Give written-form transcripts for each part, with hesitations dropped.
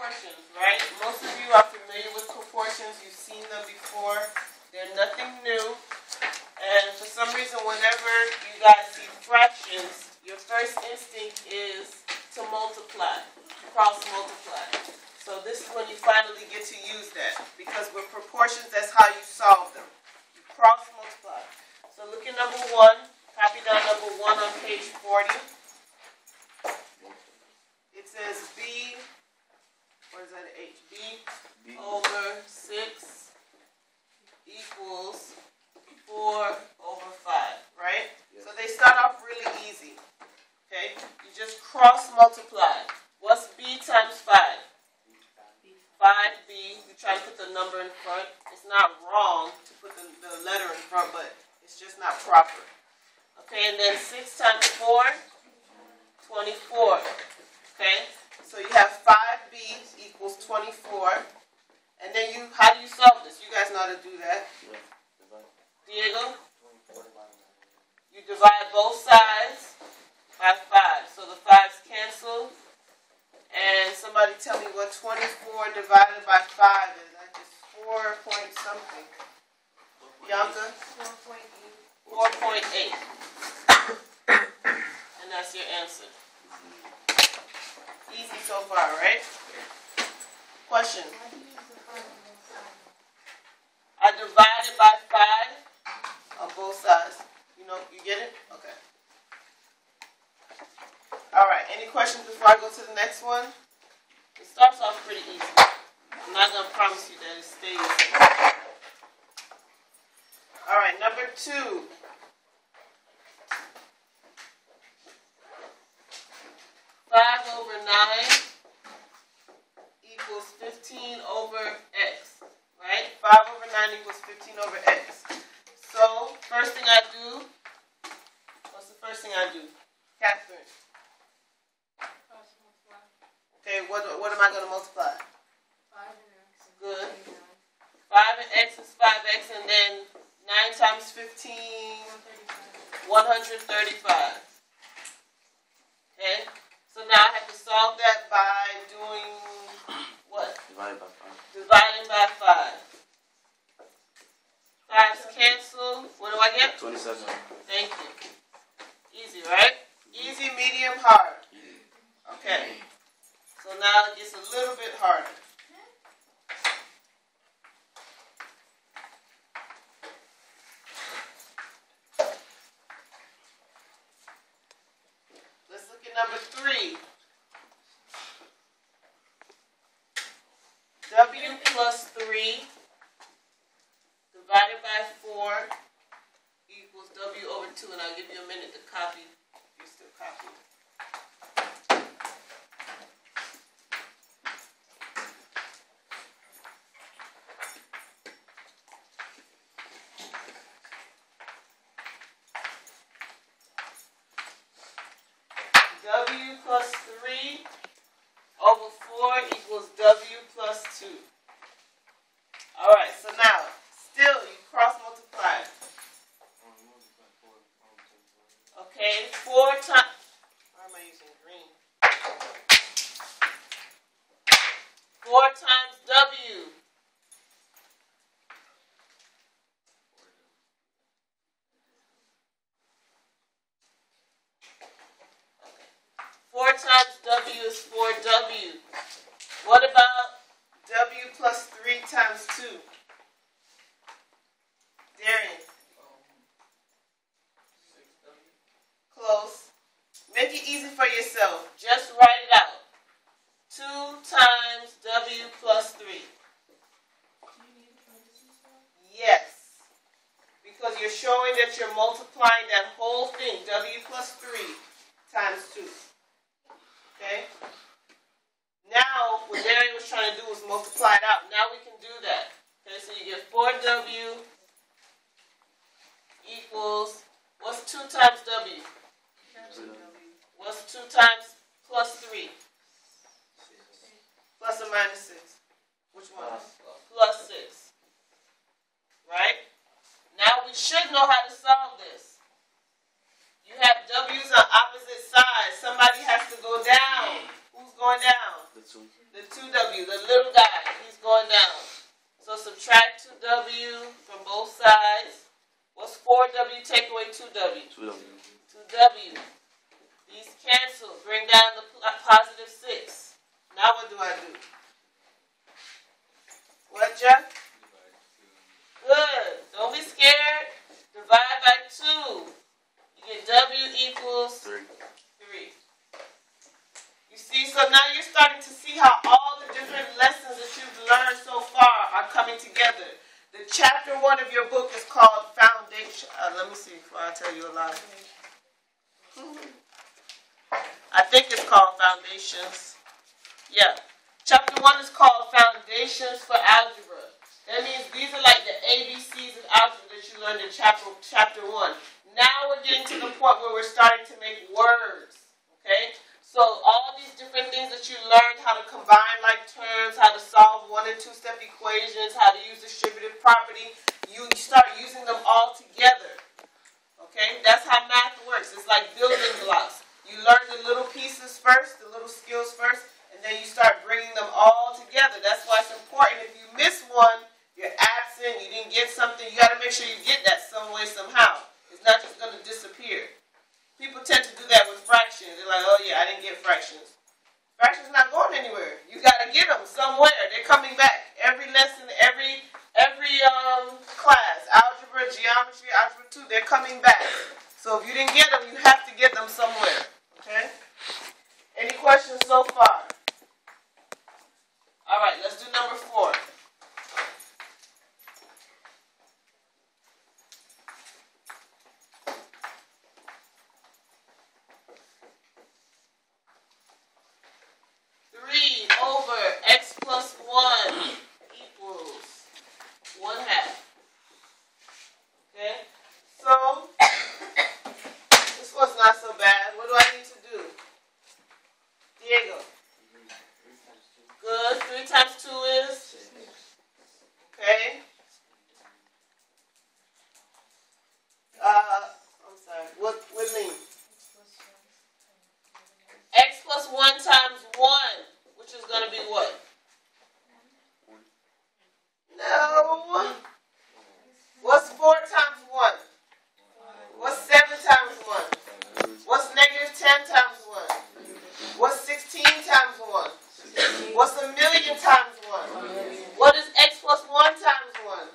proportions, right? Most of you are familiar with proportions. You've seen them before. They're nothing new. And for some reason, whenever you guys see fractions, your first instinct is to multiply, cross multiply. So this is when you finally get to use that. Because with proportions, that's how you solve them. You cross multiply. So look at number 1. Copy down number 1 on page 40. It says B, what is that, H? B over 6 equals 4 over 5, right? Yes. So they start off really easy, okay? You just cross multiply. What's B times 5? 5B. You try to put the number in front. It's not wrong to put the letter in front, but it's just not proper. Okay, and then 6 times 4, 24. Okay, so you have 5B equals 24. And then how do you solve this? You guys know how to do that. Diego? You divide both sides by 5. So the 5's cancel. And somebody tell me what 24 divided by 5 is. That's just 4 point something. Bianca? 4.8. And that's your answer. Easy so far, right? Question. I divided by 5 on both sides. You know, you get it? Okay. Alright, any questions before I go to the next one? It starts off pretty easy. I'm not going to promise you that it stays. Alright, number 2. Over 9 equals 15 over x, right? 5 over 9 equals 15 over x. So, first thing I do, what's the first thing I do? Catherine. Okay, what am I going to multiply? 5 and x. Good. 5 and x is 5x, and then 9 times 15, 135. Okay? So now I have to solve that by doing what? Divided by 5. Dividing by 5. 5's cancel. What do I get? 27. Thank you. Easy, right? Easy, medium, hard. Okay. So now it gets a little bit harder. Number 3, W plus 3 divided by 4 equals W over 2, and I'll give you a minute to copy if you're still copying. W plus 3 over 4 equals W plus 2. Alright, so now, still you cross multiply. Okay, 4 times, why am I using green? 4 times W. W is 4W. What about W plus 3 times 2? Darian. Close. Make it easy for yourself. Just write it out. 2 times W plus 3. Yes. Because you're showing that you're multiplying that whole thing. W plus 3 times 2. Okay? Now, what Darian was trying to do was multiply it out. Now we can do that. Okay, so you get 4W equals, what's 2 times W? What's 2 times plus 3? Plus or minus 6? Which one? Plus 6. Right? Now we should know how to solve this. You have W's on opposite sides. Somebody has to go down. Who's going down? The The 2W, the little guy, he's going down. So subtract 2W from both sides. What's 4W? Take away 2W. 2W. These cancel. Bring down the positive 6. Now what do I do? What, Jeff? Good. Don't be scared. Divide by 2. You get W equals 3. You see, so now you're starting to see how all the different lessons that you've learned so far are coming together. The chapter 1 of your book is called Foundation. Let me see before I tell you a lie. I think it's called Foundations. Yeah. Chapter 1 is called Foundations for Algebra. That means these are like the ABCs of algebra that you learned in chapter 1. Now we're getting to the point where we're starting to make words. Okay? So all these different things that you learned, how to combine like terms, how to solve 1- and 2-step equations, how to use distributive property, you start using them all together. Okay? That's how math works. It's like building blocks. You learn the little pieces first, the little skills first, and then you start bringing them all together. That's why it's important. If you miss one, you're absent, you didn't get something, you got to make sure you get that some way, somehow. It's not just going to disappear. People tend to do that with fractions. They're like, oh yeah, I didn't get fractions. Fractions not going anywhere. You got to get them somewhere. They're coming back. Every lesson, every class, algebra, geometry, algebra 2, they're coming back. So if you didn't get them, you have to get them somewhere. Okay? Any questions so far? All right, let's do number 4. X plus 1 equals 1/2. Okay? So, this one's not so bad. What do I need to do? Diego. Good. 3 times 2 is? Okay. I'm sorry. What mean? X plus 1 times 1. Which is going to be what? No. What's 4 times 1? What's 7 times 1? What's negative 10 times 1? What's 16 times 1? What's a million times 1? What is x plus 1 times 1?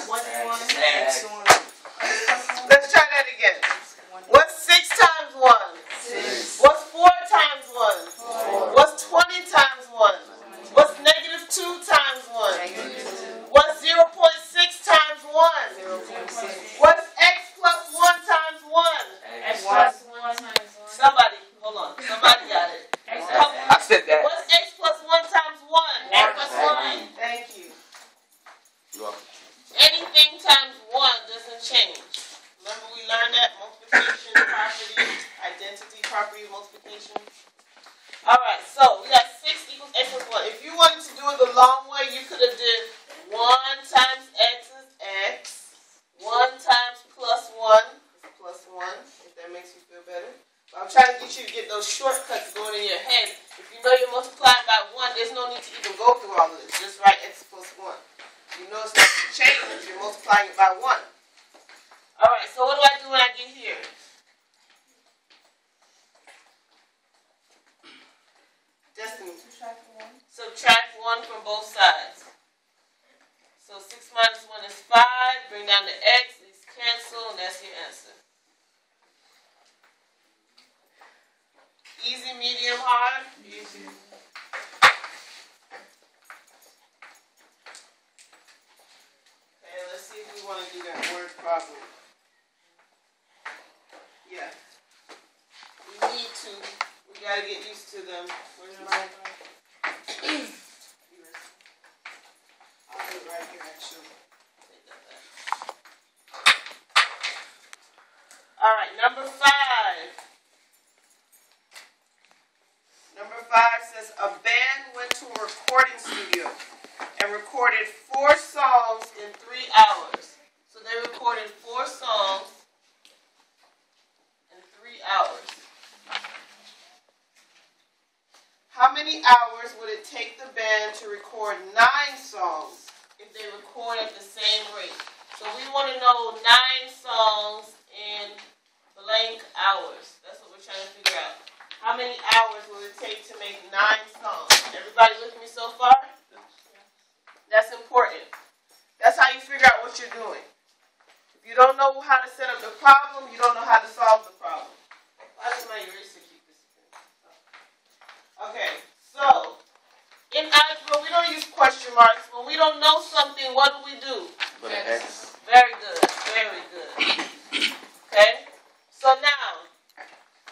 What's 1? X 1. Let's try that again. What's 6 times 1? 6. What's 4 times 1? 4. What's 20 times 1? What's negative 2 times 1? What's 0.6 times 1? 0.6. What's x plus 1 times 1? X plus 1 times 1. Somebody, hold on. Somebody got it. I said that. What's x plus 1 times 1? X plus 1. Thank you. You're welcome. Anything times 1 doesn't change. Remember we learned that? Multiplication property, identity property of multiplication. Alright, so we got 6 equals x plus 1. If you wanted to do it the long way, you could have did 1 times x is x. 1 times plus 1 is plus 1, if that makes you feel better. But I'm trying to get you to get those shortcuts going in your head. If you know you're multiplying by 1, there's no need to even go through all of this. Just write x plus 1. You know it's not going to change if you're multiplying it by 1. Alright, so what do I do when I get here? Destiny. Subtract 1 from both sides. So 6 minus 1 is 5. Bring down the x. These cancel, and that's your answer. Easy, medium, hard? Easy. Okay, let's see if we want to do that word problem. Yeah. We need to. We got to get used to them. Where's my... I'll do it right here, actually. Take that back. All right, number 5. Number 5 says, a band went to a recording studio and recorded 4 songs in 3 hours. So they recorded 4 songs in 3 hours. How many many hours would it take the band to record 9 songs if they record at the same rate? So we want to know 9 songs in blank hours. That's what we're trying to figure out. How many hours will it take to make 9 songs? Everybody with me so far? That's important. That's how you figure out what you're doing. If you don't know how to set up the problem, you don't know how to solve the problem. Why does my eraser keep disappearing? Okay, so in algebra, we don't use question marks. When we don't know something, what do? Put an X. Very good, very good. Okay, so now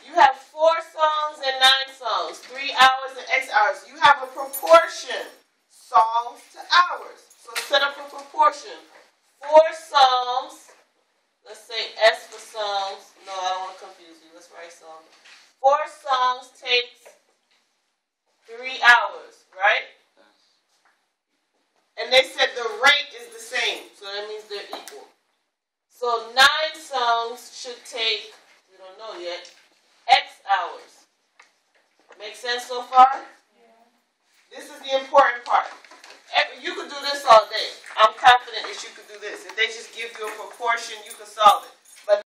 you have 4 songs and 9 songs, 3 hours and X hours. You have a proportion, songs to hours. So set up a proportion. 4 songs, let's say S for songs. No, I don't want to confuse you. Let's write songs. 4 songs takes 3 hours, right? And they said the rate is the same, so that means they're equal. So 9 songs should take, we don't know yet, X hours. Make sense so far? Yeah. This is the important part. You could do this all day. I'm confident that you could do this. If they just give you a proportion, you can solve it. But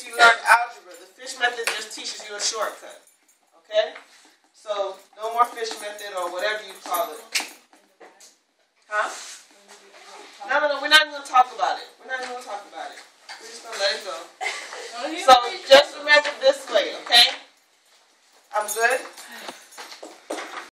you learn algebra. The fish method just teaches you a shortcut. Okay? So, no more fish method or whatever you call it. Huh? No, we're not even going to talk about it. We're not even going to talk about it. We're just going to let it go. So, just remember this way, okay? I'm good?